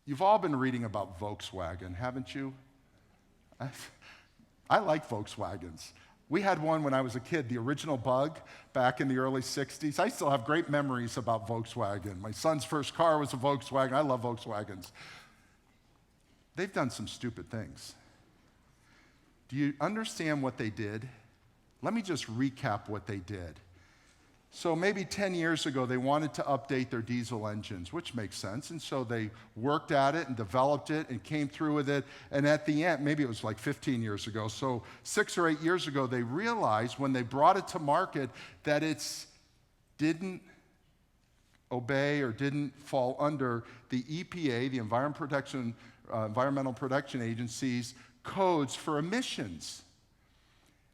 You've all been reading about Volkswagen, haven't you? I like Volkswagens. We had one when I was a kid, the original Bug, back in the early 60s. I still have great memories about Volkswagen. My son's first car was a Volkswagen. I love Volkswagens. They've done some stupid things. Do you understand what they did? Let me just recap what they did. So maybe 10 years ago, they wanted to update their diesel engines, which makes sense. And so they worked at it and developed it and came through with it. And at the end, maybe it was like 15 years ago, so 6 or 8 years ago, they realized when they brought it to market that it didn't obey or didn't fall under the EPA, the Environmental Protection Agency's codes for emissions.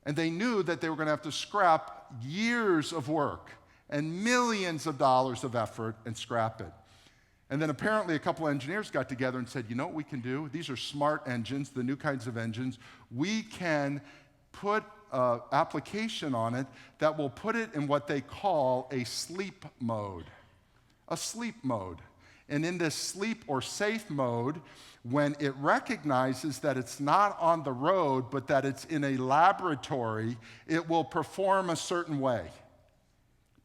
And they knew that they were going to have to scrap years of work and millions of dollars of effort and scrap it. And then apparently a couple of engineers got together and said, you know what we can do? These are smart engines, the new kinds of engines. We can put an application on it that will put it in what they call a sleep mode. A sleep mode. And in this sleep or safe mode, when it recognizes that it's not on the road, but that it's in a laboratory, it will perform a certain way,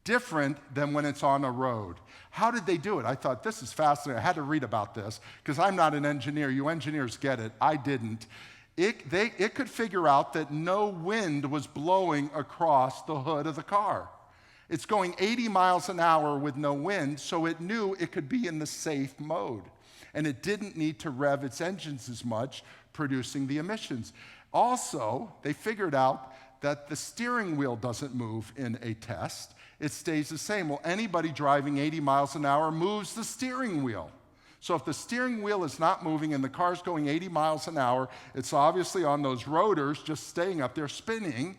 different than when it's on a road. How did they do it? I thought, this is fascinating. I had to read about this, because I'm not an engineer. You engineers get it. I didn't. It could figure out that no wind was blowing across the hood of the car. It's going 80 miles an hour with no wind, so it knew it could be in the safe mode. And it didn't need to rev its engines as much, producing the emissions. Also, they figured out that the steering wheel doesn't move in a test. It stays the same. Well, anybody driving 80 miles an hour moves the steering wheel. So if the steering wheel is not moving and the car's going 80 miles an hour, it's obviously on those rotors just staying up there spinning.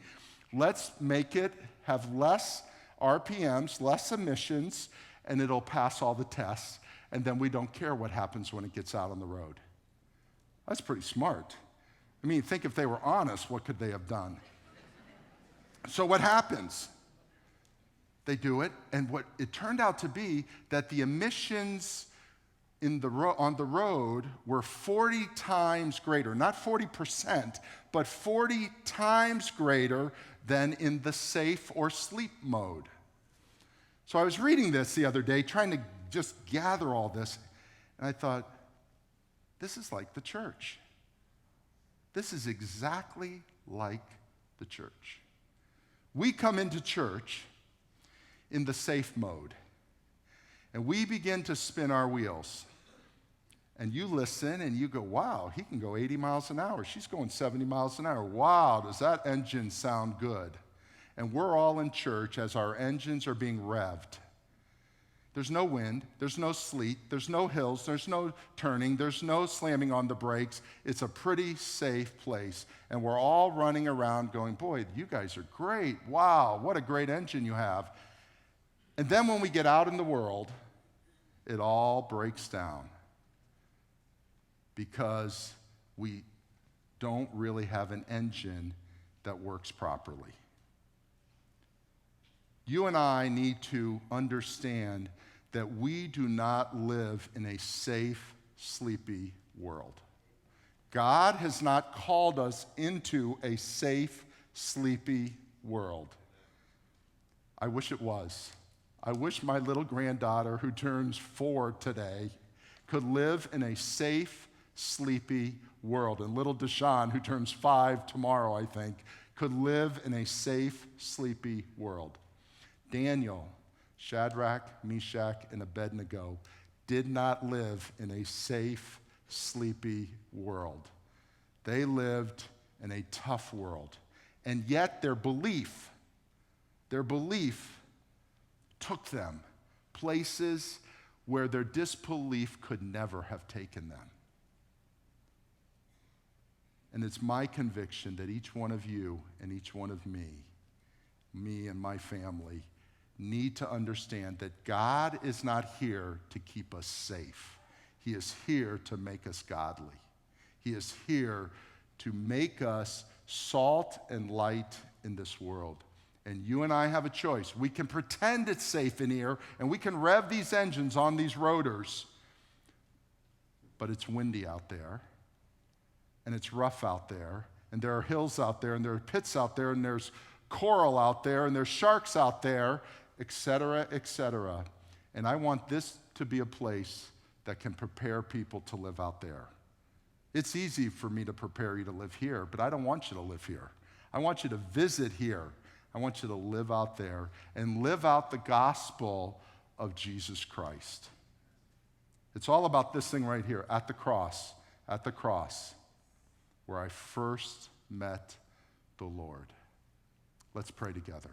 Let's make it have less RPMs, less emissions, and it'll pass all the tests. And then we don't care what happens when it gets out on the road. That's pretty smart. I mean, think if they were honest, what could they have done? So what happens? They do it, and what it turned out to be that the emissions on the road were 40 times greater, not 40%, but 40 times greater than in the safe or sleep mode. So I was reading this the other day, trying to just gather all this, and I thought, this is like the church. This is exactly like the church. We come into church in the safe mode, and we begin to spin our wheels. And you listen and you go, wow, he can go 80 miles an hour. She's going 70 miles an hour. Wow, does that engine sound good? And we're all in church as our engines are being revved. There's no wind, there's no sleet, there's no hills, there's no turning, there's no slamming on the brakes. It's a pretty safe place. And we're all running around going, boy, you guys are great. Wow, what a great engine you have. And then when we get out in the world, it all breaks down because we don't really have an engine that works properly. You and I need to understand that we do not live in a safe, sleepy world. God has not called us into a safe, sleepy world. I wish it was. I wish my little granddaughter, who turns 4 today, could live in a safe, sleepy world. And little Deshaun, who turns 5 tomorrow, I think, could live in a safe, sleepy world. Daniel, Shadrach, Meshach, and Abednego did not live in a safe, sleepy world. They lived in a tough world. And yet their belief took them places where their disbelief could never have taken them. And it's my conviction that each one of you and each one of me and my family, need to understand that God is not here to keep us safe. He is here to make us godly. He is here to make us salt and light in this world. And you and I have a choice. We can pretend it's safe in here, and we can rev these engines on these rotors, but it's windy out there, and it's rough out there, and there are hills out there, and there are pits out there, and there's coral out there, and there's sharks out there, etc., etc. And I want this to be a place that can prepare people to live out there. It's easy for me to prepare you to live here, but I don't want you to live here. I want you to visit here. I want you to live out there and live out the gospel of Jesus Christ. It's all about this thing right here, at the cross, where I first met the Lord. Let's pray together.